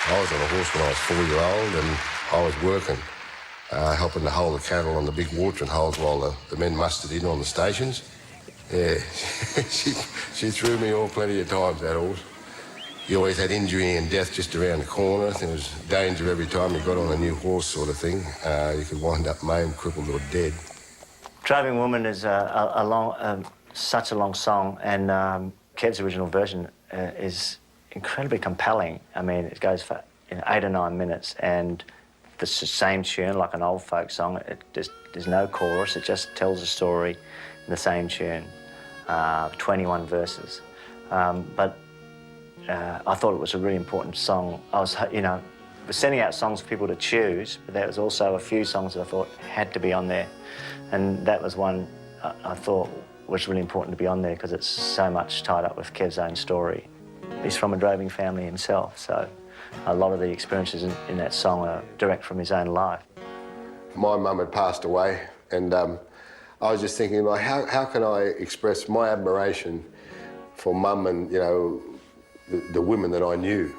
I was on a horse when I was 4-year-old and I was working, helping to hold the cattle on the big watering holes while the men mustered in on the stations. Yeah, she threw me off plenty of times, that horse. You always had injury and death just around the corner. There was danger every time you got on a new horse sort of thing. You could wind up maimed, crippled or dead. Driving Woman is such a long song, and Kev's original version is incredibly compelling. I mean, it goes for 8 or 9 minutes, and it's the same tune, like an old folk song. There's no chorus, it just tells a story in the same tune, 21 verses. But I thought it was a really important song. I was, sending out songs for people to choose, but there was also a few songs that I thought had to be on there. And that was one I thought was really important to be on there because it's so much tied up with Kev's own story. He's from a droving family himself, so a lot of the experiences in that song are direct from his own life. My mum had passed away, and I was just thinking, like, how can I express my admiration for Mum and, the women that I knew,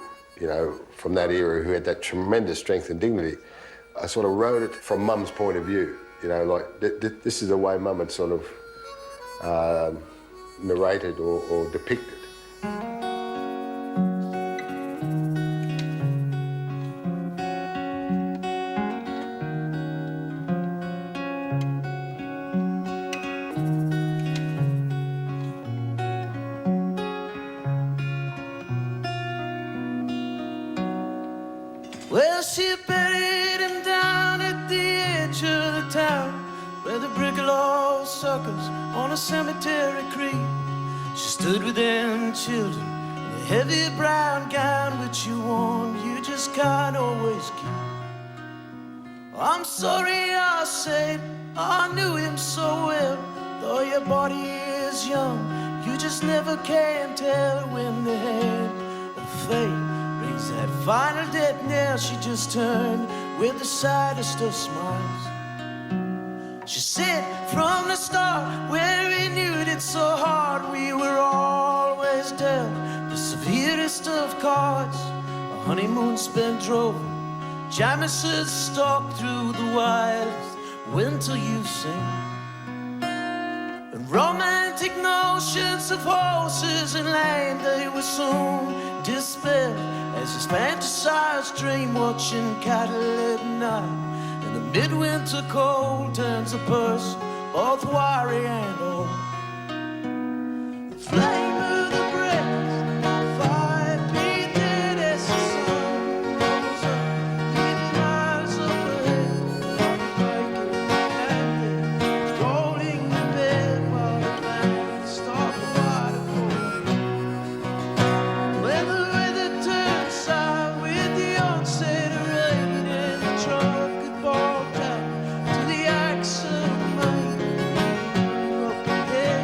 from that era who had that tremendous strength and dignity. I sort of wrote it from Mum's point of view, this is the way Mum had sort of narrated or depicted. Well, she buried him down at the edge of the town where the bricklaw suckers on a cemetery creek. She stood with them children in the heavy brown gown which you worn, you just can't always keep. I'm sorry I said I knew him so well, though your body is young, you just never can tell when the hand of fate rings that final death knell. She just turned with the saddest of smiles. She said from the start, where we knew it so hard, we were always dealt the severest of cards. A honeymoon spent droving, Jamisons stalked through the wildest winter you've seen. And romantic notions of horses and land, they were soon dispelled as his fantasized dream, watching cattle at night in the midwinter cold turns a person both wiry and old. The flame of the breast, fire painted as the sun goes up, leaving miles overhead, and then rolling the bed while the man stalk the water cold. When the weather turned sour with the onset of rain and the truck had bogged down to the axe of mine, up ahead,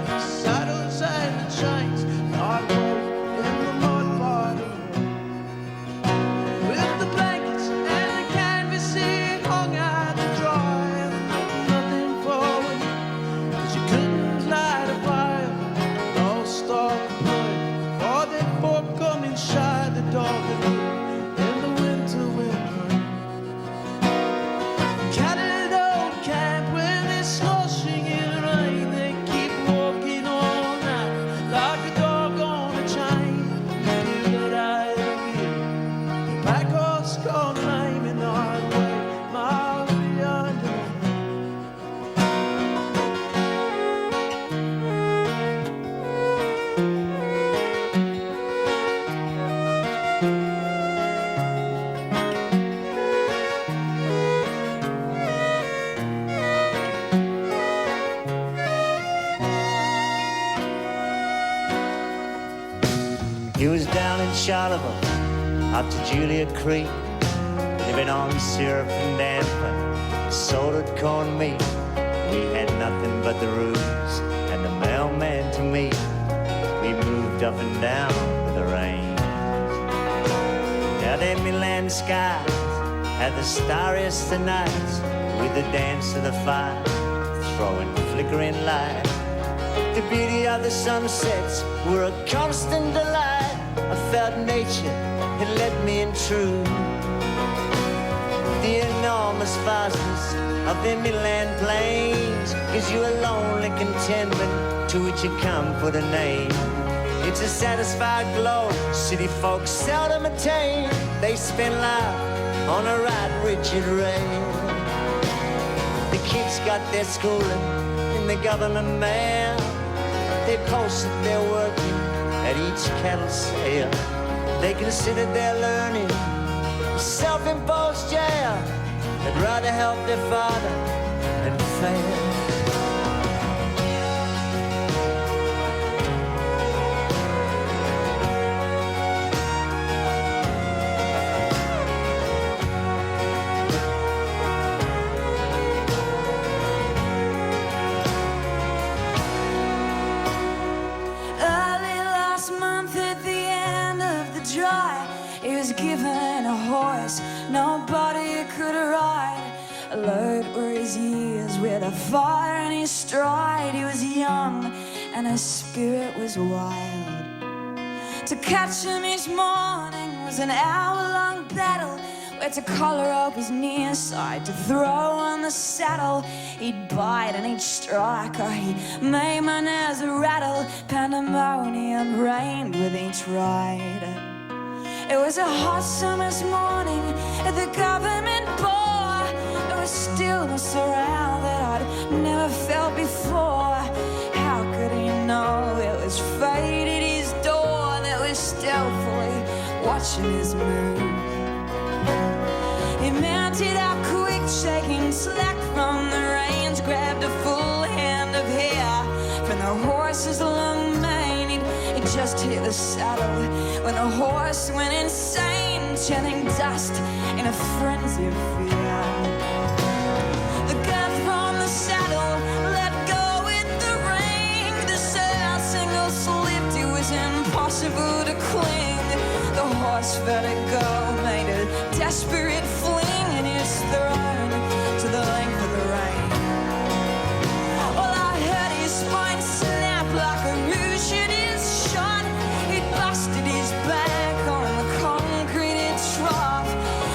the saddles and the chains, not rolled in the mud by the road. With the blankets and the canvassing hung out to dry, and nothing for you, 'cause you couldn't light a fire, and all start to play. For that pork coming shy, the dog in the winter wind. Cattle don't camp when they're sloshing in the rain. They keep walking all night like a dog on a chain. You feel that I am the pack horse gone lame and hard way, miles beyond the He was down in Charleville, up to Julia Creek, living on syrup and damper, salted corned meat. We had nothing but the roots and the mailman to meet. We moved up and down with the rain. Now them inland skies had the starriest of nights, with the dance of the fire, throwing flickering light. The beauty of the sunsets were a constant delight. I felt nature it led me in true. The enormous vastness of the midland plains gives you a lonely contentment to which you come for the name. It's a satisfied glow city folks seldom attain. They spend life on a right rigid rail. The kids got their schooling in the government mail. They posted their working at each cattle sale. They considered their learning a self-imposed jail. They'd rather help their father than fail. He was given a horse nobody could ride. Alert were his years with a fire in his stride. He was young and his spirit was wild. To catch him each morning was an hour-long battle, where to collar up his near side, to throw on the saddle. He'd bite and he'd strike, or he made my nerves rattle. Pandemonium reigned with each ride. It was a hot summer's morning at the government bore. There was stillness around that I'd never felt before. How could he know it was fate at his door that was stealthily watching his move? He mounted up quick, shaking slack from the reins, grabbed a full hand of hair from the horse's long mane. He just hit the saddle when the horse went insane, chanting dust in a frenzy of fear. The gun from the saddle let go with the ring. The single slipped, it was impossible to cling. The horse vertigo made a desperate fling, and he was thrown to the length of the rein. Well, I heard his spine snap like a rouge at his shot. He busted his back on the concreted trough.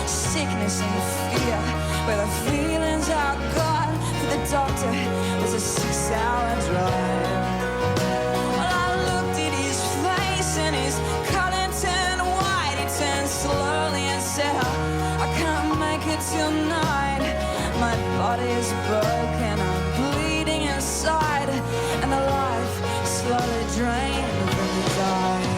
Sickness and fear were the feelings I got. For the doctor was a 6-hour drive. Well, I looked at his face and his color turned white. He turned slowly and said, I can't make it tonight. My body's broken, I'm bleeding inside, and the life slowly drained from his eyes.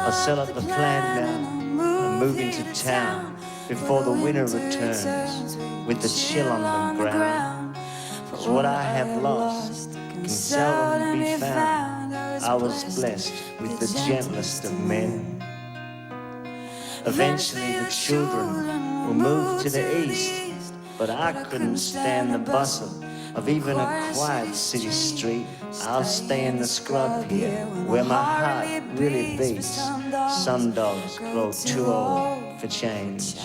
I'll sell up the plan now and move into town before the winter returns with the chill on the ground. 'Cause what I have lost can seldom be found. I was blessed with the gentlest of men. Eventually the children will move to the east, but I couldn't stand the bustle of even a quiet city street. I'll stay in the scrub here where my heart really beats. Some dogs grow too old for change.